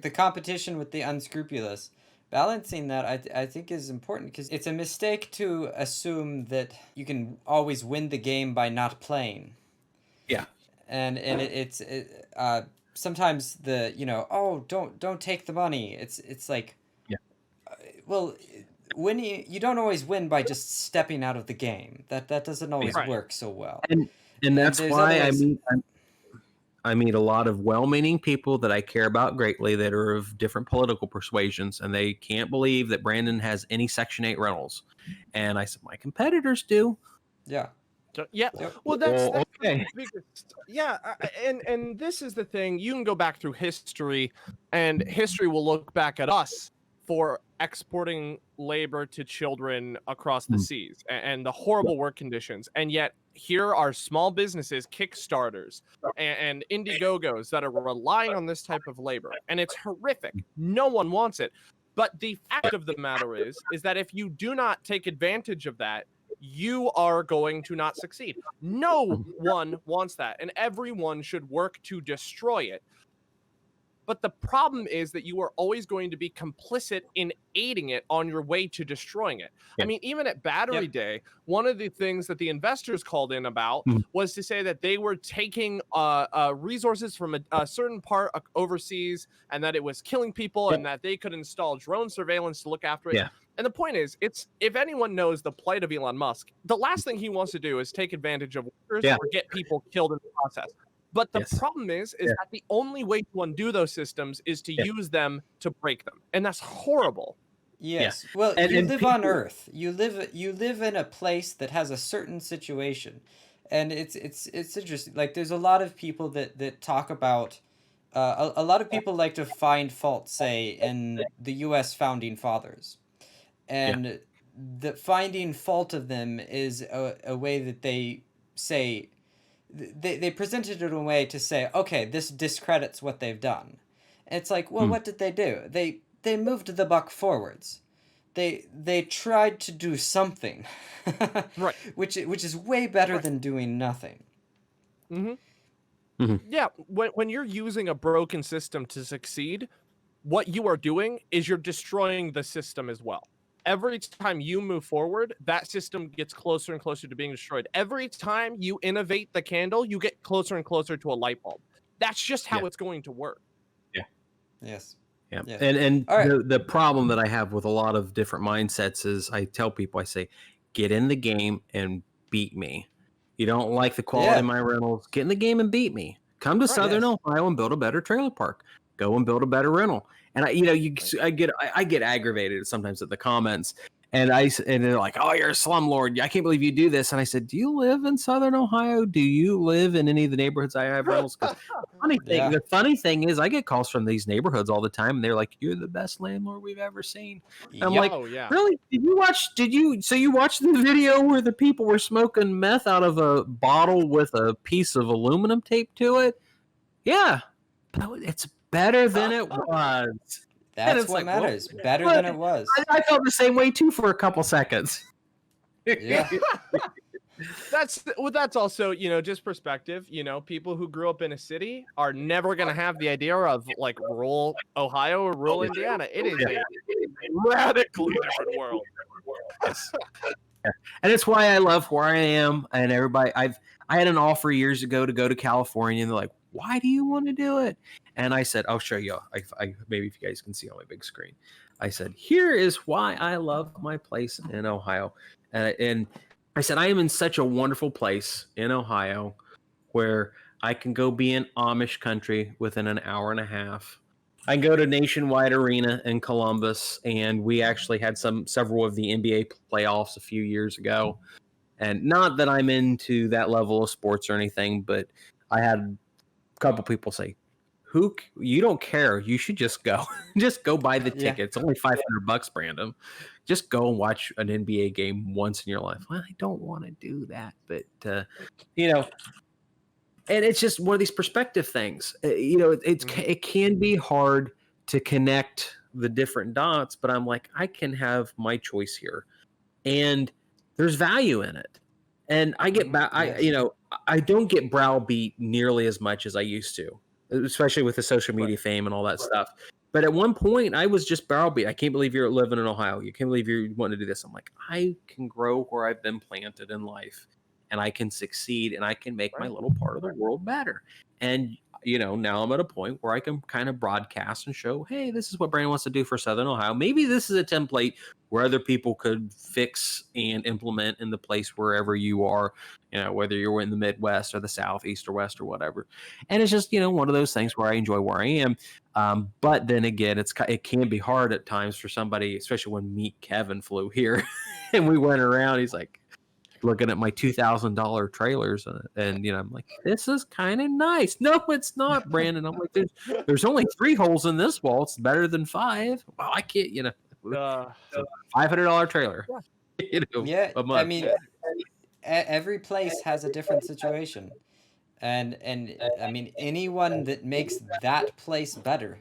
the competition with the unscrupulous. Balancing that, I think, is important because it's a mistake to assume that you can always win the game by not playing. Yeah. And sometimes don't take the money. It's like, Yeah. Well, when you don't always win by just stepping out of the game. That doesn't always Right. work so well. And that's there's why other ways- I meet a lot of well-meaning people that I care about greatly that are of different political persuasions, and they can't believe that Brandon has any Section 8 rentals. And I said, my competitors do. Yeah. Yeah. Yep. Well, that's okay. the biggest. Yeah, and this is the thing. You can go back through history, and history will look back at us for exporting labor to children across the seas and the horrible work conditions. And yet here are small businesses, Kickstarters, and Indiegogos that are relying on this type of labor. And it's horrific. No one wants it. But the fact of the matter is that if you do not take advantage of that, you are going to not succeed. No one wants that, and everyone should work to destroy it. But the problem is that you are always going to be complicit in aiding it on your way to destroying it. Yeah. I mean, even at Battery Day, one of the things that the investors called in about was to say that they were taking resources from a certain part overseas, and that it was killing people, and that they could install drone surveillance to look after it. Yeah. And the point is, if anyone knows the plight of Elon Musk, the last thing he wants to do is take advantage of workers or get people killed in the process. But the problem is that the only way to undo those systems is to use them to break them, and that's horrible. Yes. Well, you live on Earth. You live in a place that has a certain situation, and it's interesting. Like, there's a lot of people that talk about. A lot of people like to find fault, say, in the U.S. founding fathers, and the finding fault of them is a way that they say. They presented it in a way to say, okay, this discredits what they've done. And it's like, well, what did they do? They moved the buck forwards. They tried to do something, right? Which is way better than doing nothing. Yeah, when you're using a broken system to succeed, what you are doing is you're destroying the system as well. Every time you move forward, that system gets closer and closer to being destroyed. Every time you innovate the candle, you get closer and closer to a light bulb. That's just how it's going to work. Yeah. Yes. Yeah. Yes. And right. the problem that I have with a lot of different mindsets is I tell people, I say, get in the game and beat me. You don't like the quality of my rentals, get in the game and beat me. Come to Southern Ohio and build a better trailer park. Go and build a better rental. And I get aggravated sometimes at the comments, and they're like, "Oh, you're a slumlord. I can't believe you do this." And I said, "Do you live in Southern Ohio? Do you live in any of the neighborhoods I have rentals?" Because the funny thing is, I get calls from these neighborhoods all the time, and they're like, "You're the best landlord we've ever seen." And I'm like, "Really? So you watched the video where the people were smoking meth out of a bottle with a piece of aluminum tape to it? Yeah, it's better than it was." That's what matters. Better than it was. I felt the same way too for a couple seconds. Yeah. That's also, just perspective. People who grew up in a city are never going to have the idea of like rural Ohio or rural Indiana. It is a radically different world. And it's why I love where I am. And everybody, I had an offer years ago to go to California, and they're like, "Why do you want to do it?" And I said, "I'll show you. Maybe if you guys can see on my big screen." I said, "Here is why I love my place in Ohio." And I said, I am in such a wonderful place in Ohio where I can go be in Amish country within an hour and a half. I can go to Nationwide Arena in Columbus, and we actually had several of the NBA playoffs a few years ago. And not that I'm into that level of sports or anything, but I had a couple people say, you don't care. You should just go. Just go buy the ticket. It's only $500, Brandon. Just go and watch an NBA game once in your life. Well, I don't want to do that, but and it's just one of these perspective things. It can be hard to connect the different dots, but I'm like, I can have my choice here, and there's value in it. And I get back. I don't get browbeat nearly as much as I used to, especially with the social media fame and all that stuff. But at one point, I was just browbeat. I can't believe you're living in Ohio. You can't believe you're wanting to do this. I'm like, I can grow where I've been planted in life, and I can succeed, and I can make my little part of the world better. And now I'm at a point where I can kind of broadcast and show, hey, this is what Brandon wants to do for Southern Ohio. Maybe this is a template where other people could fix and implement in the place wherever you are, whether you're in the Midwest or the Southeast or West or whatever. And it's just, one of those things where I enjoy where I am. But then again, it can be hard at times for somebody, especially when Meet Kevin flew here and we went around. He's like, looking at my $2,000 trailers and I'm like, this is kind of nice. No, it's not, Brandon. I'm like, there's only 3 holes in this wall. It's better than 5. Well, I can't, $500 trailer. Yeah, a month. I mean, every place has a different situation, and I mean, anyone that makes that place better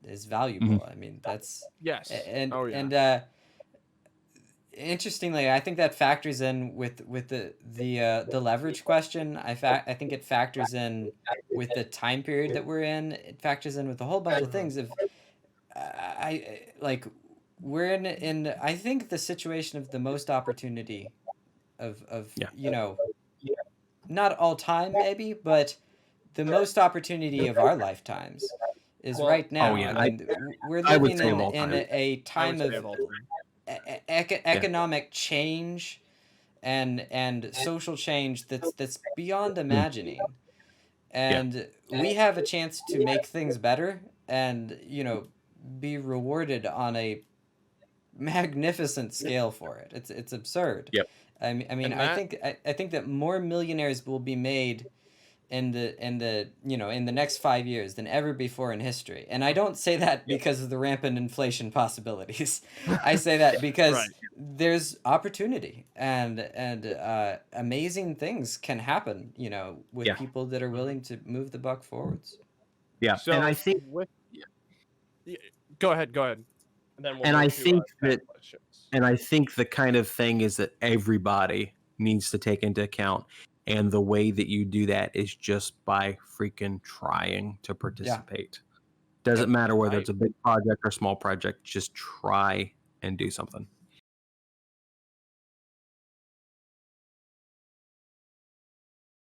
is valuable. I mean, that's Yes. and interestingly, I think that factors in with the leverage question. I think it factors in with the time period that we're in. It factors in with a whole bunch of things. If we're in I think the situation of the most opportunity of not all time maybe, but the most opportunity of our lifetimes is right now. I mean, we're living in a time of economic change and social change that's beyond imagining, and we have a chance to make things better and be rewarded on a magnificent scale for it. It's absurd. I mean, I think that more millionaires will be made in the next 5 years than ever before in history. And I don't say that because of the rampant inflation possibilities. I say that because there's opportunity and amazing things can happen, with people that are willing to move the buck forwards. Yeah. So and I think go ahead. And then I think the kind of thing is that everybody needs to take into account. And the way that you do that is just by freaking trying to participate. Doesn't matter whether it's a big project or small project. Just try and do something.